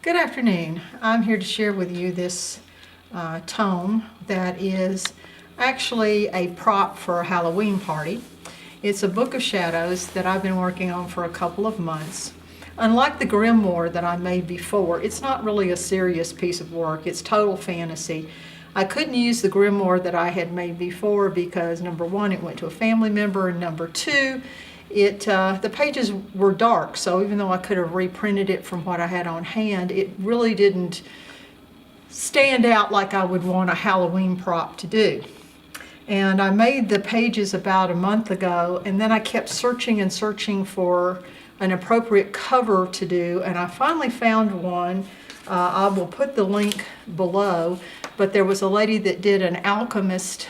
Good afternoon. I'm here to share with you this tome that is actually a prop for a Halloween party. It's a book of shadows that I've been working on for a couple of months. Unlike the grimoire that I made before, it's not really a serious piece of work. It's total fantasy. I couldn't use the grimoire that I had made before because number one, it went to a family member, and number two, the pages were dark, so even though I could have reprinted it from what I had on hand, it really didn't stand out like I would want a Halloween prop to do. And I made the pages about a month ago, and then I kept searching and searching for an appropriate cover to do, and I finally found one. I will put the link below, but there was a lady that did an alchemist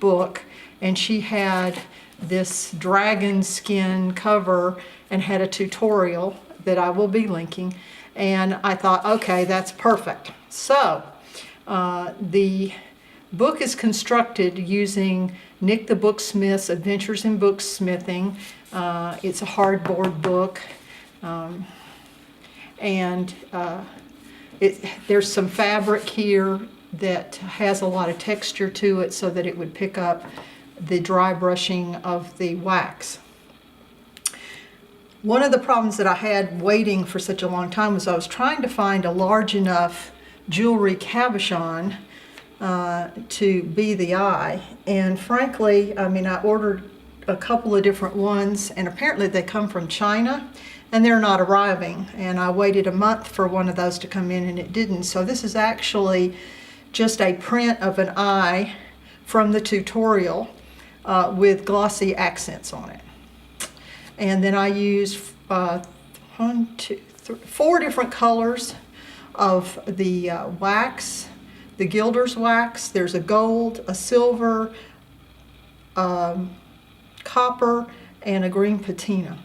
book, and she had this dragon skin cover and had a tutorial that I will be linking, and I thought, okay, that's perfect. So the book is constructed using Nik the Booksmith's Adventures in Booksmithing. It's a hardboard book, and there's some fabric here that has a lot of texture to it so that it would pick up the dry brushing of the wax. One of the problems that I had waiting for such a long time was I was trying to find a large enough jewelry cabochon to be the eye, and frankly, I mean, I ordered a couple of different ones, and apparently they come from China and they're not arriving, and I waited a month for one of those to come in and it didn't. So this is actually just a print of an eye from the tutorial with glossy accents on it. And then I used 4 different colors of the wax, the gilder's wax. There's a gold, a silver, copper, and a green patina.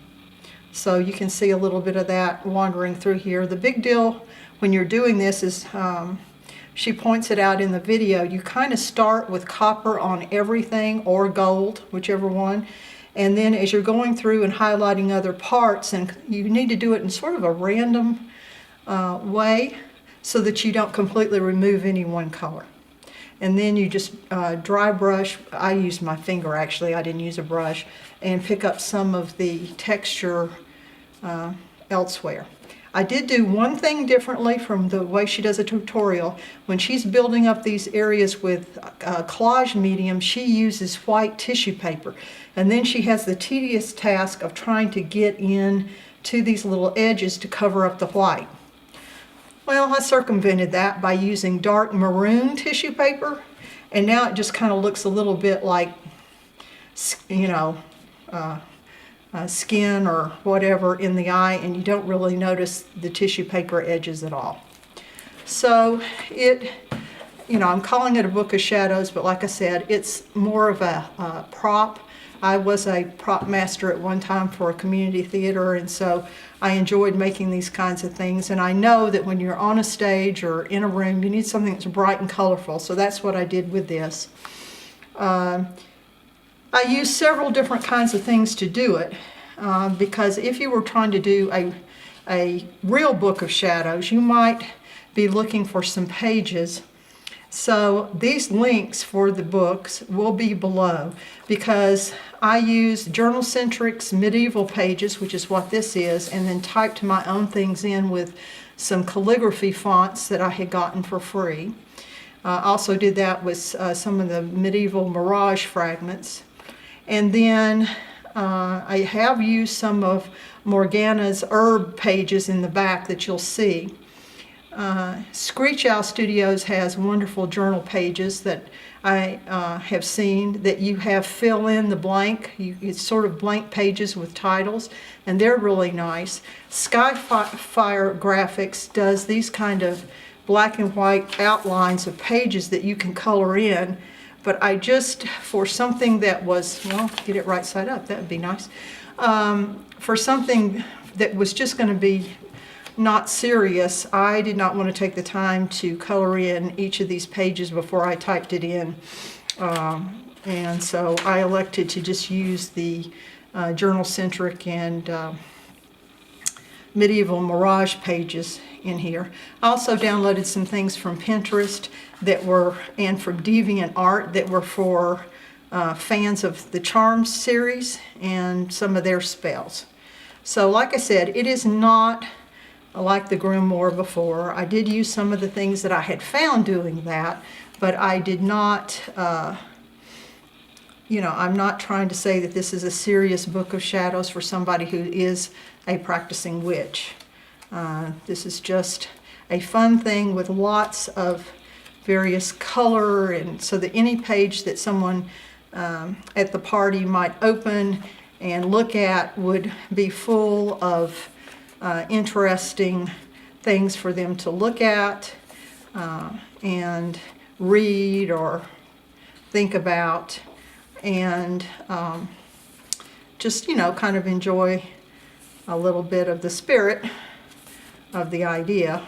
So you can see a little bit of that wandering through here. The big deal when you're doing this is, she points it out in the video, you kind of start with copper on everything, or gold, whichever one, and then as you're going through and highlighting other parts, and you need to do it in sort of a random way so that you don't completely remove any one color. And then you just dry brush. I used my finger actually, I didn't use a brush, and pick up some of the texture elsewhere. I did do one thing differently from the way she does a tutorial. When she's building up these areas with collage medium, she uses white tissue paper, and then she has the tedious task of trying to get in to these little edges to cover up the white. Well, I circumvented that by using dark maroon tissue paper, and now it just kind of looks a little bit like, you know, skin or whatever in the eye, and you don't really notice the tissue paper edges at all. So I'm calling it a book of shadows, but like I said, it's more of a prop. I was a prop master at one time for a community theater, and so I enjoyed making these kinds of things, and I know that when you're on a stage or in a room, you need something that's bright and colorful, so that's what I did with this. I used several different kinds of things to do it, because if you were trying to do a real book of shadows, you might be looking for some pages. So these links for the books will be below, because I used JournalCentric's medieval pages, which is what this is, and then typed my own things in with some calligraphy fonts that I had gotten for free. I also did that with some of the MedievalMirage fragments. And then I have used some of Morgana's herb pages in the back that you'll see. ScreechOwlStudio has wonderful journal pages that I have seen that you have fill in the blank. It's sort of blank pages with titles, and they're really nice. Skyfiregraphics does these kind of black and white outlines of pages that you can color in. But I just, for something that was, well, get it right side up, that would be nice. For something that was just going to be not serious, I did not want to take the time to color in each of these pages before I typed it in. And so I elected to just use the JournalCentric and MedievalMirage pages in here. I also downloaded some things from Pinterest that were, and from DeviantArt, that were for fans of the Charms series and some of their spells. So like I said, it is not like the Grimoire before. I did use some of the things that I had found doing that, but I did not, you know, I'm not trying to say that this is a serious book of shadows for somebody who is a practicing witch. This is just a fun thing with lots of various color, and so that any page that someone at the party might open and look at would be full of interesting things for them to look at and read or think about, and just, you know, kind of enjoy a little bit of the spirit of the idea.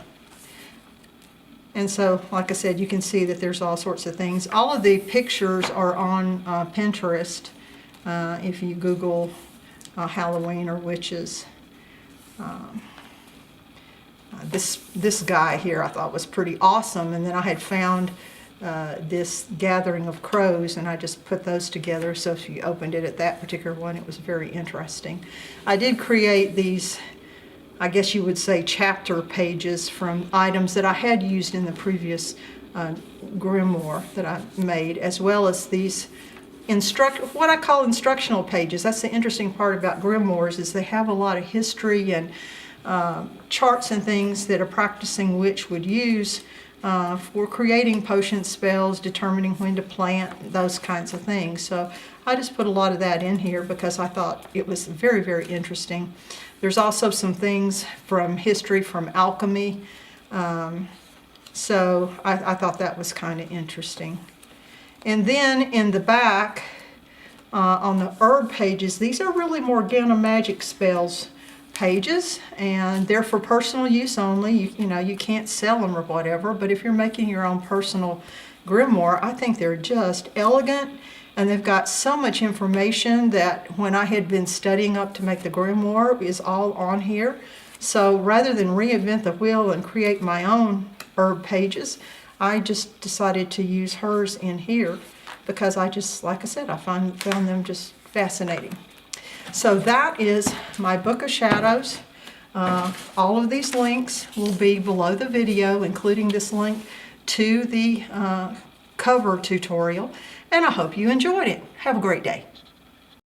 And so, like I said, you can see that there's all sorts of things. All of the pictures are on Pinterest. If you Google Halloween or witches. This guy here I thought was pretty awesome, and then I had found this gathering of crows, and I just put those together. So if you opened it at that particular one, it was very interesting. I did create these, I guess you would say, chapter pages from items that I had used in the previous grimoire that I made, as well as these what I call instructional pages. That's the interesting part about grimoires, is they have a lot of history and charts and things that a practicing witch would use for creating potion spells, determining when to plant, those kinds of things. So I just put a lot of that in here because I thought it was very, very interesting. There's also some things from history, from alchemy. So I thought that was kind of interesting. And then in the back, on the herb pages, these are really MorganaMagickSpell's pages, and they're for personal use only. You know, you can't sell them or whatever, but if you're making your own personal grimoire, I think they're just elegant, and they've got so much information that when I had been studying up to make the grimoire is all on here. So rather than reinvent the wheel and create my own herb pages, I just decided to use hers in here because I just, like I said, I found them just fascinating. So that is my Book of Shadows. All of these links will be below the video, including this link to the cover tutorial, and I hope you enjoyed it. Have a great day.